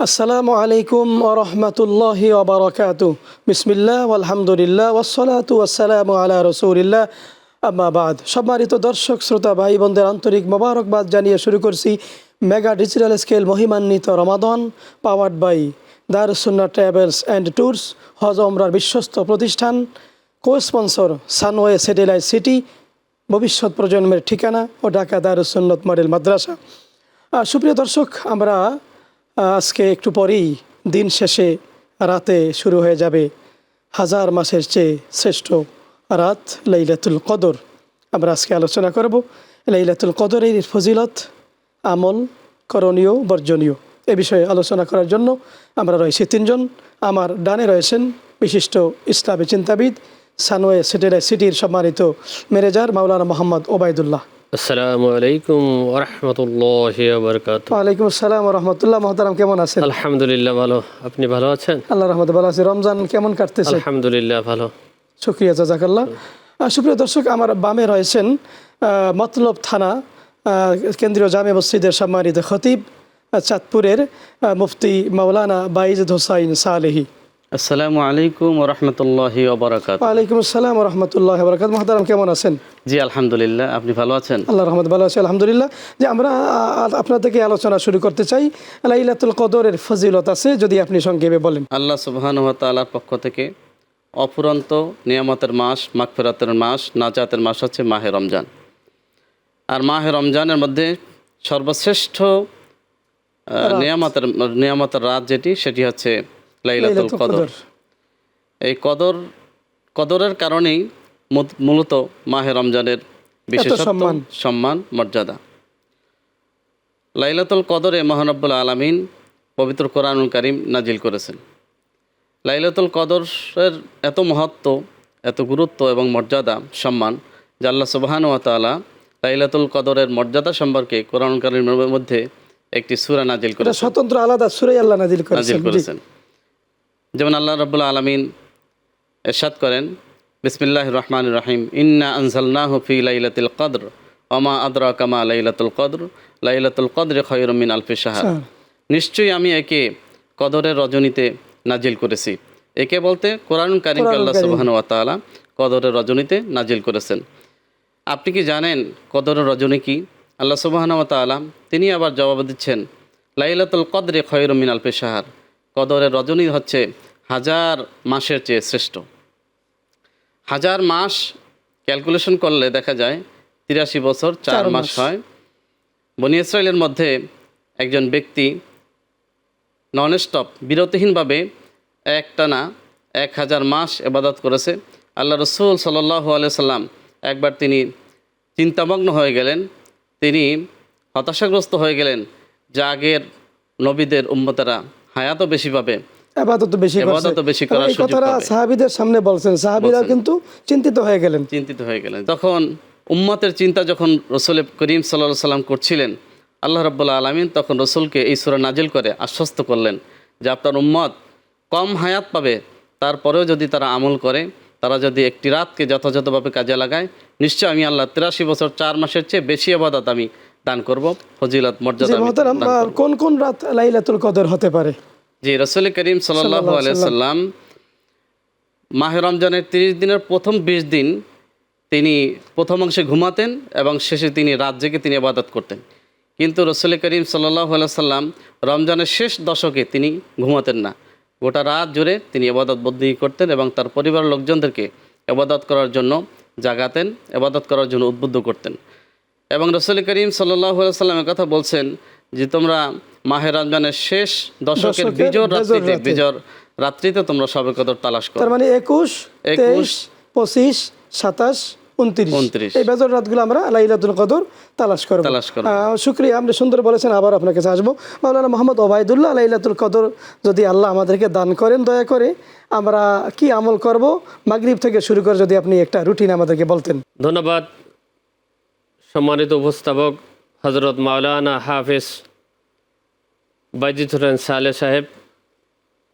আসসালামু আলাইকুম ওয়া রাহমাতুল্লাহি ওয়া বারাকাতুহু। বিসমিল্লাহ আলহামদুলিল্লাহ ওয়াসসালাতু ওয়াসসালামু আলা রাসূলিল্লাহ, আম্মা বাদ। সম্মানিত দর্শক শ্রোতা ভাই বোনদের আন্তরিক মোবারকবাদ জানিয়ে শুরু করছি মেগা ডিজিটাল স্কেল মহিমান্বিত রমাদান, powered by Darus Sunnah travels and tours, হজ ওমরার বিশ্বস্ত প্রতিষ্ঠান, কো স্পন্সর সানওয়ে স্যাটেলাইট সিটি, ভবিষ্যৎ প্রজন্মের ঠিকানা ও ঢাকা দারুস সুন্নাত মডেল মাদ্রাসা। সুপ্রিয় দর্শক, আমরা আজকে একটু পরেই দিন শেষে রাতে শুরু হয়ে যাবে হাজার মাসের চেয়ে শ্রেষ্ঠ রাত লাইলাতুল কদর। আমরা আজকে আলোচনা করব লাইলাতুল কদরের ফজিলত, আমল, করণীয়, বর্জনীয় এ বিষয়ে আলোচনা করার জন্য আমরা রয়েছি তিনজন। আমার ডানে রয়েছেন বিশিষ্ট ইসলামী চিন্তাবিদ, সানওয়ে স্যাটেলাইট সিটির সম্মানিত ম্যানেজার মাওলানা মোহাম্মদ ওবায়দুল্লাহ। আসসালামু আলাইকুম ওয়া রাহমাতুল্লাহি ওয়া বারাকাতুহু। ওয়ালাইকুম আসসালাম ওয়া রাহমাতুল্লাহ। মুহতারাম, কেমন আছেন? আলহামদুলিল্লাহ ভালো, আপনি ভালো আছেন? আল্লাহর রহমতে ভালো আছি। রমজান কেমন কাটতেছে? আলহামদুলিল্লাহ ভালো, শুকরিয়া, জাযাকাল্লাহ। সুপ্রিয় দর্শক, আমার বামে রয়েছেন মতলব থানা কেন্দ্রীয় জামে মসজিদের সম্মানিত খতিব, চাঁদপুরের মুফতি মাওলানা বাইজিদ হোসাইন সালেহি। আসসালামু আলাইকুম ওয়া রাহমাতুল্লাহি ওয়া বারাকাতুহু। ওয়ালাইকুম আসসালাম ওয়া রাহমাতুল্লাহি ওয়া বারাকাতুহু। মুহতারাম, কেমন আছেন? জি আলহামদুলিল্লাহ, আপনি ভালো আছেন? আল্লাহর রহমতে ভালো আছি আলহামদুলিল্লাহ। যে আমরা আপনার থেকে আলোচনা শুরু করতে চাই, লাইলাতুল কদরের ফজিলত আছে, যদি আপনি সংক্ষেপে বলেন। আল্লাহ সুবহানাহু ওয়া তাআলার পক্ষ থেকে অফুরন্ত নিয়ামতের মাস, মাগফিরাতের মাস, নাজাতের মাস হচ্ছে মাহে রমজান। আর মাহে রমজানের মধ্যে সর্বশ্রেষ্ঠ নিয়ামতের রাত যেটি, সেটি হচ্ছে লাইলাতুল কদর। এই কদরের কারণেই মূলত মাহে রমজানের বিশেষত্ব, সম্মান, মর্যাদা। লাইলাতুল কদরে মহানব্বুল আলামিন পবিত্র কোরআনুল কারীম নাজিল করেছেন। লাইলাতুল কদরের এত মহত্ব, এত গুরুত্ব এবং মর্যাদা, সম্মান যে আল্লাহ সুবহানাহু ওয়া তাআলা লাইলাতুল কদরের মর্যাদা সম্পর্কে কোরআনুল কারীমের মধ্যে একটি সূরা নাজিল করেছেন, স্বতন্ত্র আলাদা সূরা আল্লাহ নাজিল করেছেন। যেমন আল্লাহ রাব্বুল আলামিন ইরশাদ করেন, বিসমিল্লাহির রহমানির রহিম, ইন্না আনজালনাহু ফি লাইলাতিল কদর ওয়া মা আদরাকা মা লাইলাতুল কদর লাইলাতুল কদরি খায়রুম মিন আলফি শাহর। নিশ্চয়ই আমি একে কদরের রজনীতে নাজিল করেছি। একে বলতে কোরআনুল কারীমকে আল্লাহ সুবহানাহু ওয়া তাআলা কদরের রজনীতে নাজিল করেছেন। আপনি কি জানেন কদরের রজনী কি? আল্লাহ সুবহানাহু ওয়া তাআলা তিনি আবার জবাব দিচ্ছেন, লাইলাতুল কদরি খায়রুম মিন আলফি শাহর। কদরের রজনী হচ্ছে হাজার মাসের চেয়ে শ্রেষ্ঠ। হাজার মাস ক্যালকুলেশন করলে দেখা যায় 83 বছর 4 মাস হয়। বনি ইসরাইলের মধ্যে একজন ব্যক্তি নন স্টপ, বিরতিহীনভাবে একটানা 1000 মাস ইবাদত করেছে। আল্লাহ রাসূল সাল্লাল্লাহু আলাইহি সাল্লাম একবার তিনি চিন্তামগ্ন হয়ে গেলেন, তিনি হতাশাগ্রস্ত হয়ে গেলেন যে আগের নবীদের উম্মতেরা হায়াতও বেশি পাবে, ইবাদত বেশি করার সুযোগ পাবে। সাহাবীদের সামনে বলছেন, সাহাবীরা কিন্তু চিন্তিত হয়ে গেলেন। তখন উম্মতের চিন্তা যখন রাসূল করিম সাল্লাল্লাহু আলাইহি সাল্লাম করছিলেন, আল্লাহ রাব্বুল আলামিন তখন রাসূলকে এই সূরা নাজিল করে আশ্বস্ত করলেন যে আপনার উম্মত কম হায়াত পাবে, তারপরেও যদি তারা আমল করে, তারা যদি একটি রাতকে যথাযথভাবে কাজে লাগায়, নিশ্চয় আমি আল্লাহ 83 বছর 4 মাসের চেয়ে বেশি ইবাদত আমি দান করব, ফজিলত মর্যাদা। কোন কোন রাত লাইলাতুল কদর হতে পারে? জি, রাসূল করিম সাল্লাল্লাহু আলাইহি সাল্লাম মাহে রমজানের 30 দিনের প্রথম 20 দিন তিনি প্রথম অংশে ঘুমাতেন এবং শেষে তিনি রাত জেগে তিনি ইবাদত করতেন। কিন্তু রাসূল করিম সাল্লাল্লাহু আলাইহি সাল্লাম রমজানের শেষ দশকে তিনি ঘুমাতেন না, গোটা রাত জুড়ে তিনি ইবাদত বন্দেগী করতেন এবং তার পরিবারের লোকজনদেরকে ইবাদত করার জন্য জাগাতেন, ইবাদত করার জন্য উদ্বুদ্ধ করতেন। এবং রাসূল করিম সাল্লাল্লাহু আলাইহি সাল্লাম কথা বলছেন যে তোমরা মাহে রমজানের শেষ দশকের বিজর রাত্রিতে তোমরা শবে কদর তালাশ করো। তার মানে 21, 23, 25, 27, 29 এই বেজর রাতগুলো আমরা লাইলাতুল কদর তালাশ করব। শুকরিয়া, আপনি সুন্দর বলেছেন। আবার আপনার কাছে আসবো। মাওলানা মোহাম্মদ ওবায়দুল্লাহ, লাইলাতুল কদর যদি আল্লাহ আমাদেরকে দান করেন দয়া করে, আমরা কি আমল করব মাগরিব থেকে শুরু করে যদি আপনি একটা রুটিন আমাদেরকে বলতেন। ধন্যবাদ। সম্মানিত উপস্থাপক হযরত মাওলানা হাফেজ বাইজিদ হোসেন সালেহ সাহেব,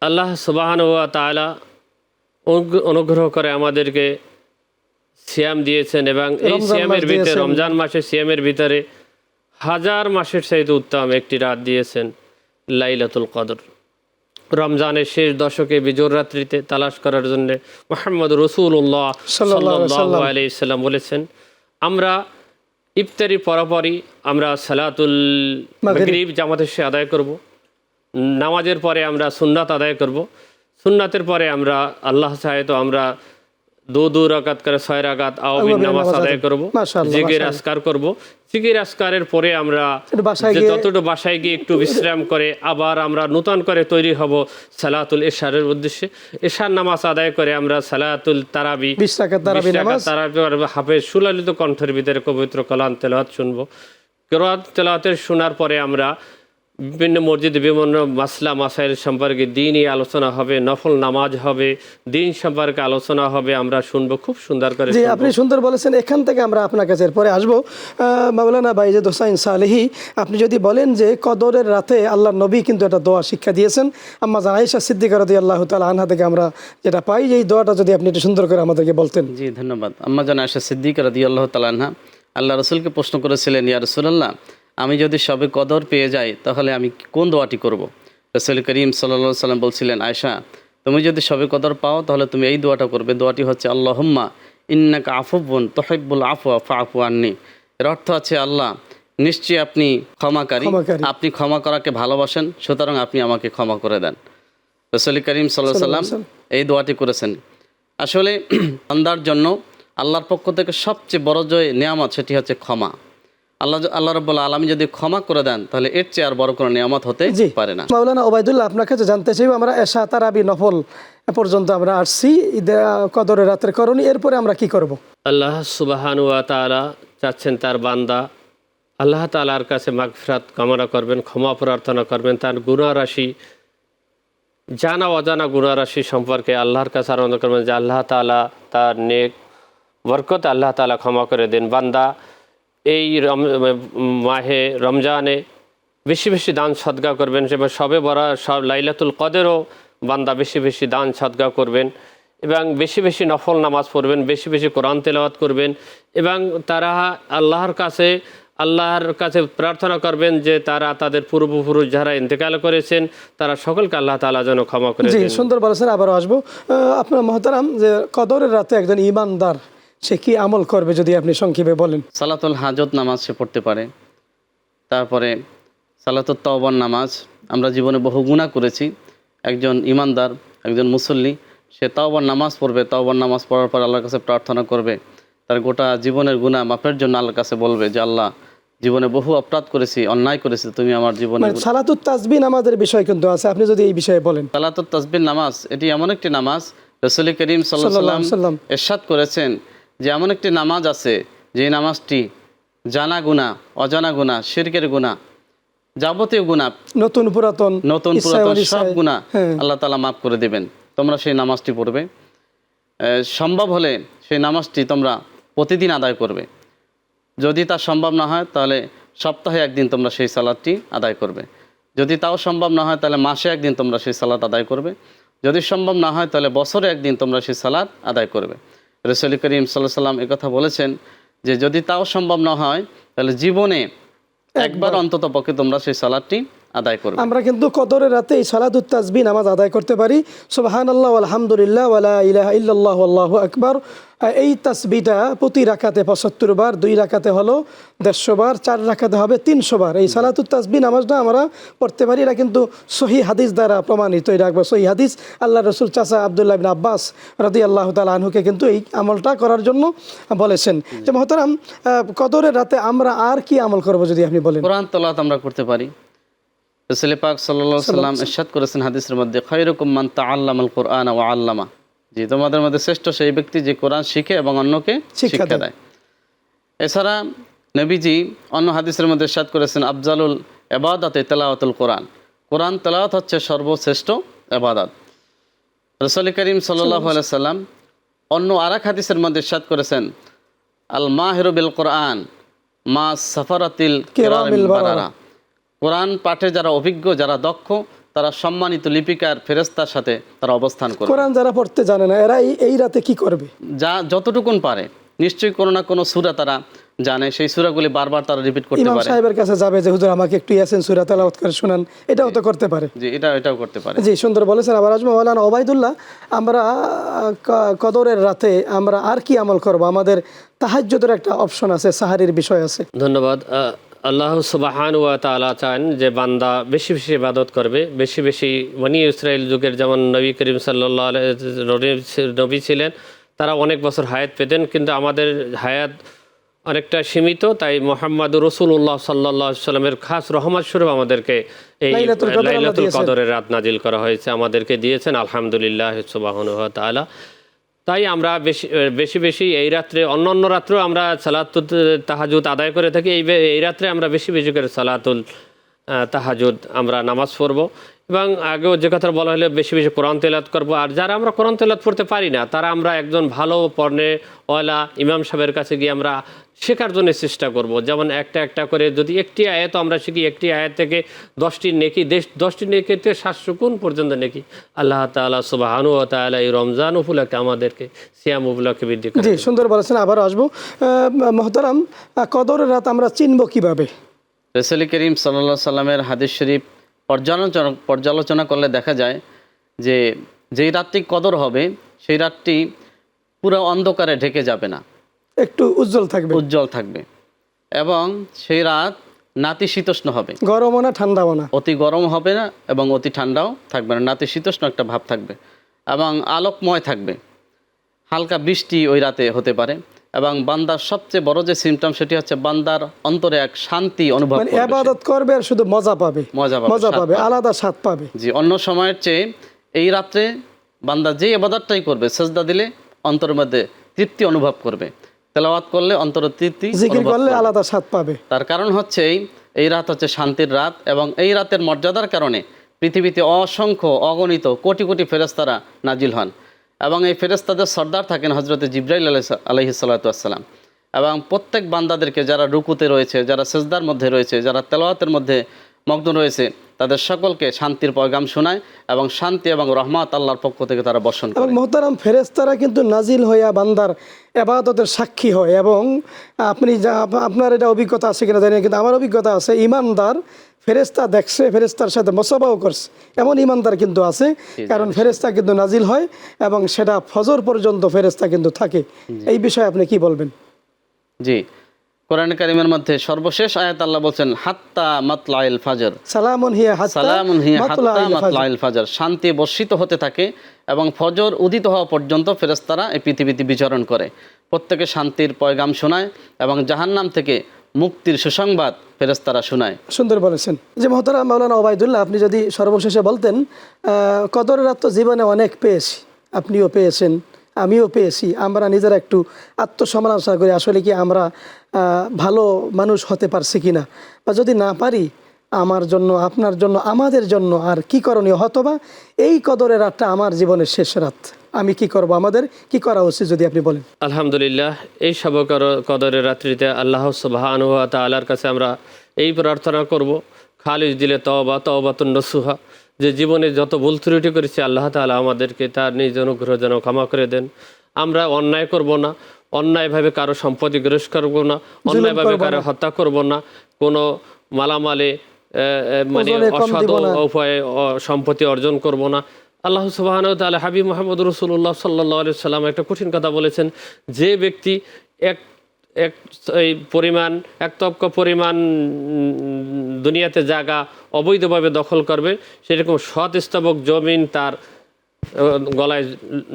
আল্লাহ সুবহানাহু ওয়া তাআলা অনুগ্রহ করে আমাদেরকে সিয়াম দিয়েছেন এবং এই সিয়ামের ভিতরে, রমজান মাসের সিয়ামের ভিতরে হাজার মাসের চাইতে উত্তম একটি রাত দিয়েছেন লাইলাতুল কদর। রমজানের শেষ দশকে বিজোর রাত্রিতে তালাশ করার জন্য মুহাম্মদ রাসূলুল্লাহ সাল্লাল্লাহু আলাইহি সাল্লাম বলেছেন, আমরা ইফতারি পরপরই আমরা সালাতুল মাগরিব জামাতের সাথে আদায় করব, নামাজের পরে আমরা সুন্নাত আদায় করব, সুন্নাতের পরে আমরা আল্লাহ চাহে তো আমরা দু রাকাত করে 6 রাকাত আওয়াবিন নামাজ আদায় করব, জিকির আজকার করব, জিকির আজকারের পরে আমরা যতটুকু বাসায় গিয়ে একটু বিশ্রাম করে আবার আমরা নতুন করে তৈরি হব সালাতুল ইশারের উদ্দেশ্যে। ইশার নামাজ আদায় করে আমরা সালাতুল তারাবি 20 রাকাত তারাবি নামাজ হাফেজ সুলালিত কণ্ঠের ভিতরে পবিত্র কালাম তেলাওয়াত শুনবো। কেরাত তেলাওয়াতের শোনার পরে আমরা বিভিন্ন মসজিদে বিভিন্ন মাসলা মাসাইল সম্পর্কে দিনই আলোচনা হবে, নফল নামাজ হবে, দিন সম্পর্কে আলোচনা হবে, আমরা শুনবো খুব সুন্দর করে। জি, আপনি সুন্দর বলেছেন। এখান থেকে আমরা আপনার কাছে এরপরে আসবো। মাওলানা বাইজিদ হোসাইন সালেহী, আপনি যদি বলেন যে কদরের রাতে আল্লাহর নবী কিন্তু একটা দোয়া শিক্ষা দিয়েছেন, আম্মা জান আয়েশা সিদ্দিকা রাদিয়াল্লাহু তাআলা আনহা থেকে আমরা যেটা পাই, এই দোয়াটা যদি আপনি একটু সুন্দর করে আমাদেরকে বলতেন। জি, ধন্যবাদ। আম্মা জান আয়েশা সিদ্দিকা রাদিয়াল্লাহু তাআলা আনহা আল্লাহ রাসূলকে প্রশ্ন করেছিলেন, ইয়া রাসূলুল্লাহ, আমি যদি সবে কদর পেয়ে যাই তাহলে আমি কোন দোয়াটি করব? রাসূল করিম সাল্লাল্লাহু আলাইহি সাল্লাম বলছিলেন, আয়েশা, তুমি যদি সবে কদর পাও তাহলে তুমি এই দোয়াটা করবে। দোয়াটি হচ্ছে আল্লাহুম্মা ইন্নাকা আফুবুন তুহিব্বুল আফওয়া ফাআফু আন্নি। এর অর্থ আছে, আল্লাহ নিশ্চয়ই আপনি ক্ষমাকারী, আপনি ক্ষমা করাকে ভালোবাসেন, সুতরাং আপনি আমাকে ক্ষমা করে দেন। রাসূল করিম সাল্লাল্লাহু আলাইহি সাল্লাম এই দোয়াটি করেছেন। আসলে বান্দার জন্য আল্লাহর পক্ষ থেকে সবচেয়ে বড় যে নিয়ামত সেটি হচ্ছে ক্ষমা। আল্লাহ রাব্বুল আলামিন যদি ক্ষমা করে দেন তাহলে এর চেয়ে আর বড় কোনো নিয়ামত হতে পারে না। মাওলানা ওবায়দুল্লাহ, আপনার কাছে জানতে চাই, আমরা এশা তারাবি নফল পর্যন্ত আমরা আসছি, কদরের রাতের করণীয়, এরপরে আমরা কি করব? আল্লাহ সুবহানাহু ওয়া তাআলা চাচ্ছেন তার বান্দা আল্লাহ তাআলার কাছে মাগফিরাত কামনা করবেন, ক্ষমা প্রার্থনা করবেন, তার গুনাহ রাশি জানা অজানা গুনাহ রাশি সম্পর্কে আল্লাহর কাছে আরোপ করবেন যে আল্লাহ তাআলা তার নেক বরকত আল্লাহ তাআলা ক্ষমা করে দেন। বান্দা এই মাহে রমজানে বেশি বেশি দান সদকা করবেন, এবং সবে বরাত লাইলাতুল কদরেও বান্দা বেশি বেশি দান সদকা করবেন, এবং বেশি বেশি নফল নামাজ পড়বেন, বেশি বেশি কোরআন তেলাওয়াত করবেন, এবং তারা আল্লাহর কাছে প্রার্থনা করবেন যে তারা তাদের পূর্বপুরুষ যারা ইন্তেকাল করেছেন তারা সকলকে আল্লাহ তাআলা যেন ক্ষমা করে দেন। জি, সুন্দর বলেছেন। আবারও আসবো। আপনার মহতারাম, যে কদরের রাতে একজন ঈমানদার সে কি আমল করবে যদি আপনি সংক্ষেপে বলেন? সালাতুল হাজত নামাজ সে পড়তে পারে, তারপরে সালাতুত তাওবার নামাজ। আমরা জীবনে বহু গুনাহ করেছি, একজন ঈমানদার একজন মুসল্লি সে তাওবার নামাজ পড়বে, তাওবার নামাজ পড়ার পর আল্লাহর কাছে প্রার্থনা করবে, তার গোটা জীবনের গুনাহ মাফের জন্য আল্লাহর কাছে বলবে যে আল্লাহ, জীবনে বহু অপরাধ করেছি, অন্যায় করেছি, তুমি আমার জীবনে। সালাতুত তাসবিহ নামাজের বিষয় কিন্তু আছে, আপনি যদি এই বিষয়ে বলেন। সালাতুত তাসবিহ নামাজ এটি এমন একটি নামাজ, রাসূল করিম সাল্লাল্লাহু আলাইহি ওয়াসাল্লাম ইরশাদ করেছেন যে এমন একটি নামাজ আছে যে নামাজটি জানা গুনাহ, অজানা গুনাহ, শিরকের গুনাহ, যাবতীয় গুনাহ, নতুন পুরাতন সব গুনাহ আল্লাহ তাআলা মাফ করে দেবেন। তোমরা সেই নামাজটি পড়বে, সম্ভব হলে সেই নামাজটি তোমরা প্রতিদিন আদায় করবে। যদি তা সম্ভব না হয় তাহলে সপ্তাহে একদিন তোমরা সেই সালাতটি আদায় করবে। যদি তাও সম্ভব না হয় তাহলে মাসে একদিন তোমরা সেই সালাত আদায় করবে। যদি সম্ভব না হয় তাহলে বছরে একদিন তোমরা সেই সালাত আদায় করবে। রাসূল করিম সাল্লাল্লাহু আলাইহি সাল্লাম একথা বলেছেন যে যদি তাও সম্ভব না হয় তাহলে জীবনে একবার অন্তত পক্ষে তোমরা সেই সালাতটি আদায় করবে। আমরা কিন্তু কদরের রাতে এই সালাতুত তাসবিহ নামাজ আদায় করতে পারি। সুবহানাল্লাহ আলহামদুলিল্লাহ ওয়ালা ইলাহা ইল্লাল্লাহু আল্লাহু আকবার। এই তাসবিহটা প্রতি রাকাতে 75 বার, 2 রাকাতে হলো 150 বার, 4 রাকাতে হবে 300 বার। এই সালাতুত তাসবিহ নামাজটা আমরা পড়তে পারি। এটা কিন্তু সহিহ হাদিস দ্বারা প্রমাণিত। এটা একবার সহিহ হাদিস, আল্লাহ রাসূল চাচা আব্দুল্লাহ ইবনে আব্বাস রাদিয়াল্লাহু তাআলা আনহুকে কিন্তু এই আমলটা করার জন্য বলেছেন। যে মুহতারাম, কদরের রাতে আমরা আর কি আমল করব যদি আপনি বলেন? কোরআন তেলাওয়াত আমরা করতে পারি। রাসূল পাক সাল্লাল্লাহু আলাইহি ওয়াসাল্লাম ইরশাদ করেছেন হাদিসের মধ্যে, খায়রুকুম মান তাআল্লামাল কুরআনা ওয়া আল্লামা। জি, তোমাদের মধ্যে শ্রেষ্ঠ সেই ব্যক্তি যে কোরআন শিখে এবং অন্যকে শিক্ষা দেয়। এছাড়া নবীজি অন্য হাদিসের মধ্যে ইরশাদ করেছেন, আফজালুল ইবাদাতে তেলাওয়াতুল কোরআন। কোরআন তেলাওয়াত হচ্ছে সর্বশ্রেষ্ঠ ইবাদত। রাসূল করিম সাল্লাল্লাহু আলাইহি ওয়াসাল্লাম অন্য আরেক হাদিসের মধ্যে ইরশাদ করেছেন, আল মাহিরু বিল কোরআন মা সাফারাতিল কিরামিল বারারা। কোরআন পাঠে যারা অভিজ্ঞ, যারা দক্ষ, তারা সম্মানিত লিপিকার ফেরেশতার সাথে তারা অবস্থান করে। কোরআন যারা পড়তে জানে না এরা এই রাতে কি করবে? যতটুকুন পারে নিশ্চয়ই কোনো না কোনো সূরা তারা জানে, সেই সূরাগুলি বারবার তারা রিপিট করতে ইমাম পারে। সাহেবের কাছে যাবে যে হুজুর আমাকে একটু ইয়াসিন সূরা তেলাওয়াত করে শোনান, এটাও তো করতে পারে। জি, এটাও করতে পারে। জি, সুন্দর বলেছেন। আবার আজমা মাওলানা ওবায়দুল্লাহ, আমরা কদরের রাতে আমরা আর কি আমল করব? আমাদের তাহাজ্জুদের একটা অপশন আছে, সাহারির বিষয় আছে। ধন্যবাদ। আল্লাহ সুবহান ওয়া তাআলা চান যে বান্দা বেশি বেশি ইবাদত করবে, বেশি বেশি। বনি ইসরাইল যুগের যেমন নবী করিম সাল্লাল্লাহু আলাইহি নবী ছিলেন, তারা অনেক বছর হায়াত পেতেন, কিন্তু আমাদের হায়াত অনেকটা সীমিত। তাই মোহাম্মদ রসুল্লাহ সাল্লাল্লাহু আলাইহি সাল্লামের খাস রহমত স্বরূপ আমাদেরকে এই লাইলাতুল কদর আল্লাহ লাইলাতুল দিয়েছেন। কদরের রাত নাজিল করা হয়েছে, আমাদেরকে দিয়েছেন, আলহামদুলিল্লাহ সুবহানাহু ওয়া তাআলা। তাই আমরা বেশি বেশি এই রাত্রে, অন্য রাত্রেও আমরা সালাতুল তাহাজ্জুদ আদায় করে থাকি। এই রাত্রে আমরা বেশি বেশি করে সালাতুল তাহাজ্জুদ আমরা নামাজ পড়ব। এবং আগেও যে কথা বলা হলো, বেশি বেশি কোরআন তেলাওয়াত করব। আর যারা আমরা কোরআন তেলাওয়াত পড়তে পারি না, তারা আমরা একজন ভালো পড়নেওয়ালা ইমাম সাহেবের কাছে গিয়ে আমরা শেখার জন্য চেষ্টা করব। যেমন একটা করে যদি একটি আয়াত আমরা শিখি, একটি আয়াত থেকে 10টি নেকি, 10টি নেকিতে 700 গুণ পর্যন্ত নেকি আল্লাহ তাআলা সুবহানাহু ওয়া তাআলা এই রমজান উপলক্ষে আমাদেরকে, সিয়াম উপলক্ষে বৃদ্ধি করে। জি, সুন্দর বলেছেন। আবার আসবো মহতারাম, কদরের রাত আমরা চিনব কিভাবে? রাসূল করিম সাল্লাল্লাহু আলাইহি সাল্লামের হাদিস শরীফ পর্যালোচনা করলে দেখা যায় যে যেই রাতটি কদর হবে সেই রাতটি পুরো অন্ধকারে ঢেকে যাবে না, একটু উজ্জ্বল থাকবে, উজ্জ্বল থাকবে, এবং সেই রাত নাতিশীতোষ্ণ হবে, গরমও না ঠান্ডাও না, অতি গরম হবে না এবং অতি ঠান্ডাও থাকবে না, নাতিশীতোষ্ণ একটা ভাব থাকবে এবং আলোকময় থাকবে। হালকা বৃষ্টি ওই রাতে হতে পারে এবং বান্দার সবচেয়ে বড় যে সিমটম সেটি হচ্ছে বান্দার অন্তরে এক শান্তি অনুভব মানে করবে, ইবাদত করবে আর শুধু মজা পাবে, মজা মজা পাবে, আলাদা স্বাদ পাবে। জি, অন্য সময়ের চেয়ে এই রাত্রে বান্দা যে ইবাদতটাই করবে, সেজদা দিলে অন্তরের মধ্যে তৃপ্তি অনুভব করবে, তেলাওয়াত করলে অন্তর তৃপ্তি জিকির অনুভব করলে করবে। আলাদা স্বাদ পাবে। তার কারণ হচ্ছে এই রাত হচ্ছে শান্তির রাত এবং এই রাতের মর্যাদার কারণে পৃথিবীতে অসংখ্য অগণিত কোটি কোটি ফেরেশতারা নাজিল হন এবং এই ফেরেশতাদের সর্দার থাকেন হজরতে জিবরাইল আলাইহিস সালাতু ওয়াস সালাম। এবং প্রত্যেক বান্দাদেরকে, যারা রুকুতে রয়েছে, যারা সেজদার মধ্যে রয়েছে, যারা তেলাওয়াতের মধ্যে মগ্ন রয়েছে, তাদের সকলকে শান্তির পয়গাম শোনায় এবং শান্তি এবং রহমত আল্লাহর পক্ষ থেকে তারা বর্ষণ এবং করে। মোহতারাম, ফেরেশতারা কিন্তু নাজিল হইয়া বান্দার ইবাদতের সাক্ষী হয়। এবং আপনার এটা অভিজ্ঞতা আছে কিনা জানি না, কিন্তু আমার অভিজ্ঞতা আছে, ইমানদার ফেরেশতা দেখছে, ফেরেশতার সাথে মুসাফাও করছে, এমন ইমানদার কিন্তু আছে। কারণ ফেরেশতা কিন্তু নাজিল হয় এবং সেটা ফজর পর্যন্ত ফেরেশতা কিন্তু থাকে। এই বিষয়ে আপনি কি বলবেন? জি, কোরআন কারীমের মধ্যে সর্বশেষ আয়াত আল্লাহ বলছেন হাত্তা মাতলাইল ফাজর, সালামুন হিয়া হাত্তা সালামুন হিয়া হাত্তা মাতলাইল ফাজর। মাতলাইল ফাজর, শান্তি বর্ষিত হতে থাকে এবং ফজর উদিত হওয়া পর্যন্ত ফেরেশতারা এই পৃথিবীতে বিচরণ করে, প্রত্যেকে শান্তির পয়গাম শোনায় এবং জাহান্নাম থেকে মুক্তির সুসংবাদ ফেরেশতারা শোনায়। সুন্দর বলেছেন। যে মহতারাম মাওলানা ওবায়দুল্লাহ, আপনি যদি সর্বশেষে বলতেন, কদরের রাত তো জীবনে অনেক পেয়েছি, আপনিও পেয়েছেন, আমিও পেয়েছি, আমরা নিজেরা একটু আত্মসমালোচনা করি, আসলে কি আমরা ভালো মানুষ হতে পারছি কিনা, বা যদি না পারি, আমার জন্য, আপনার জন্য, আমাদের জন্য আর কি করণীয়? হতবা এই কদরের রাতটা আমার জীবনের শেষ রাত, আমি কি করব, আমাদের কি করা উচিত যদি আপনি বলেন? আলহামদুলিল্লাহ, এই সব কদরের রাত্রিতে আল্লাহ সুবহানাহু ওয়া তাআলার কাছে আমরা এই প্রার্থনা করব, খালিস দিলে তওবাতুন নসুহা, যে জীবনে যত ভুল ত্রুটি করেছি আল্লাহ তাআলা আমাদেরকে তার নিজ অনুগ্রহ যেন ক্ষমা করে দেন। আমরা অন্যায় করব না, অন্যায়ভাবে কারো সম্পত্তি গ্রহণ করব না, অন্যায়ভাবে কারো হত্যা করব না, কোনো মালামালে মানে ওজনে কম অসৎ দিব না। উপায়ে সম্পত্তি অর্জন করব না। আল্লাহ সুবহানাহু ওয়া তাআলা হাবিব মুহাম্মদ রাসূলুল্লাহ সাল্লাল্লাহু আলাইহি সাল্লাম একটা কঠিন কথা বলেছেন, যে ব্যক্তি এক তবকা পরিমাণ দুনিয়াতে জায়গা অবৈধভাবে দখল করবে, সেরকম সৎ স্থাবক জমিন তার গলায়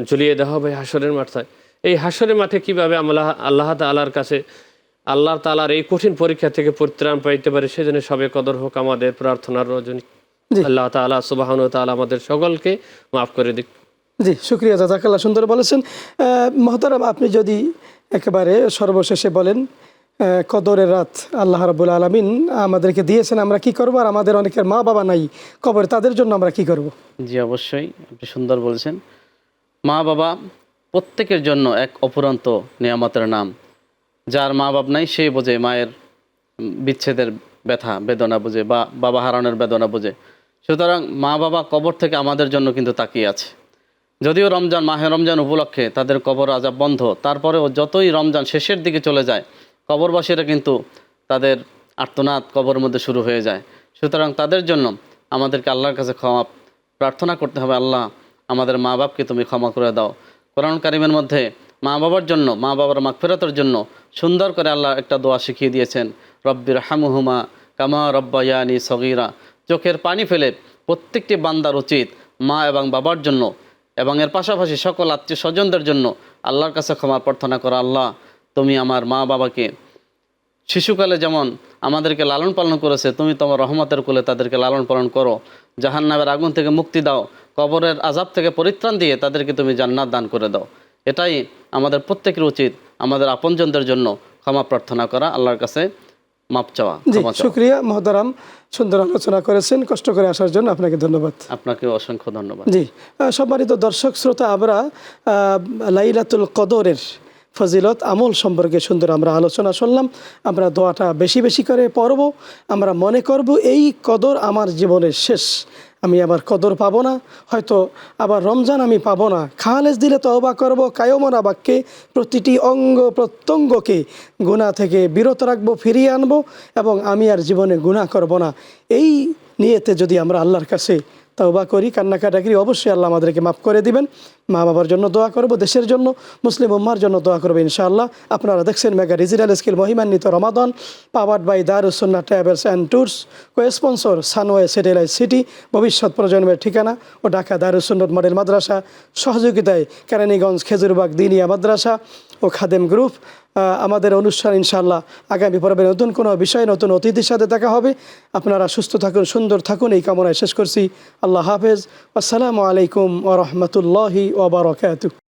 ঝুলিয়ে দেওয়া হবে হাসরের মাঠে। এই হাসরের মাঠে কীভাবে আমরা আল্লাহ তাআলার কাছে, আল্লাহ তাআলার এই কঠিন পরীক্ষা থেকে পরিত্রাণ পাইতে পারে, সেজন্য সবে কদর হোক আমাদের প্রার্থনার রজনী। আল্লাহ তাআলা সুবহানাহু ওয়া তাআলা আমাদের সকলকে মাফ করে দিক। জি, শুক্রিয়া, জাযাকাল্লাহ, সুন্দর বলেছেন। মহতারাম, আপনি যদি একেবারে সর্বশেষে বলেন, কদরের রাত আল্লাহ রাব্বুল আলামিন আমাদেরকে দিয়েছেন, আমরা কি করব, আর আমাদের অনেকের মা বাবা নাই কবরে, তাদের জন্য আমরা কি করব? জি, অবশ্যই, আপনি সুন্দর বলছেন। মা বাবা প্রত্যেকের জন্য এক অফুরন্ত নিয়ামতের নাম। যার মা বাবা নাই সেই বোঝে মায়ের বিচ্ছেদের ব্যথা বেদনা বোঝে, বা বাবা হারানোর বেদনা বোঝে। সুতরাং মা বাবা কবর থেকে আমাদের জন্য কিন্তু তাকিয়ে আছে। যদিও মাহে রমজান উপলক্ষে তাদের কবর আযাব বন্ধ, তারপরেও যতই রমজান শেষের দিকে চলে যায়, কবরবাসীরা কিন্তু তাদের আর্তনাদ কবরের মধ্যে শুরু হয়ে যায়। সুতরাং তাদের জন্য আমাদেরকে আল্লাহর কাছে ক্ষমা প্রার্থনা করতে হবে, আল্লাহ আমাদের মা বাপকে তুমি ক্ষমা করে দাও। কোরআন কারিমের মধ্যে মা বাবার জন্য, মা বাবার মাগফিরাতের জন্য সুন্দর করে আল্লাহ একটা দোয়া শিখিয়ে দিয়েছেন, রব্বির হামহুমা কামা রব্বায়ানি সগীরা। চোখের পানি ফেলে প্রত্যেকটি বান্দার উচিত মা এবং বাবার জন্য এবং এর পাশাপাশি সকল আত্মীয় স্বজনদের জন্য আল্লাহর কাছে ক্ষমা প্রার্থনা করা, আল্লাহ তুমি আমার মা বাবাকে শিশুকালে যেমন আমাদেরকে লালন পালন করেছে, তুমি তোমার রহমতের কোলে তাদেরকে লালন পালন করো, জাহান্নামের আগুন থেকে মুক্তি দাও, কবরের আযাব থেকে পরিত্রাণ দিয়ে তাদেরকে তুমি জান্নাত দান করে দাও। এটাই আমাদের প্রত্যেকের উচিত, আমাদের আপনজনদের জন্য ক্ষমা প্রার্থনা করা, আল্লাহর কাছে মাপ চাওয়া, জি, ক্ষমা চাওয়া। শুকরিয়া মহতারাম, সুন্দর আলোচনা করেছেন, কষ্ট করে আসার জন্য আপনাকে ধন্যবাদ। আপনাকে অসংখ্য ধন্যবাদ। জি, সম্মানিত দর্শক শ্রোতা, আমরা লাইলাতুল কদরের ফজিলত আমল সম্পর্কে সুন্দর আমরা আলোচনা শুনলাম। আমরা দোয়াটা বেশি বেশি করে পড়ব, আমরা মনে করব এই কদর আমার জীবনের শেষ, আমি আবার কদর পাবো না, হয়তো আবার রমজান আমি পাবো না। খালেজ দিলে তওবা করব, কায়মনা বাক্যে প্রতিটি অঙ্গ প্রত্যঙ্গকে গুনাহ থেকে বিরত রাখবো, ফিরিয়ে আনবো, এবং আমি আর জীবনে গুনাহ করব না। এই নিয়েতে যদি আমরা আল্লাহর কাছে তওবা করি, কান্নাকাটা করি, অবশ্যই আল্লাহ আমাদেরকে মাফ করে দিবেন। মা বাবার জন্য দোয়া করব, দেশের জন্য, মুসলিম উম্মার জন্য দোয়া করবো ইনশাআল্লাহ। আপনারা দেখছেন মেগা ডিজিটাল স্কিল মহিমান্বিত রমাদান, powered by Darus Sunnah travels and tours, co sponsor সানওয়ে satellite city, ভবিষ্যৎ প্রজন্মের ঠিকানা ও ঢাকা দারুস সুন্নাহ মডেল মাদ্রাসা, সহযোগিতায় কেরানীগঞ্জ খেজুরবাগ দিনিয়া মাদ্রাসা ও খাদেম গ্রুপ। আমাদের অনুষ্ঠান ইনশাআল্লাহ আগামী পর্বে নতুন কোনো বিষয়, নতুন অতিথির সাথে দেখা হবে। আপনারা সুস্থ থাকুন, সুন্দর থাকুন, এই কামনায় শেষ করছি। আল্লাহ হাফেজ। আসসালামু আলাইকুম ওয়া রাহমাতুল্লাহি ওয়া বারাকাতুহু।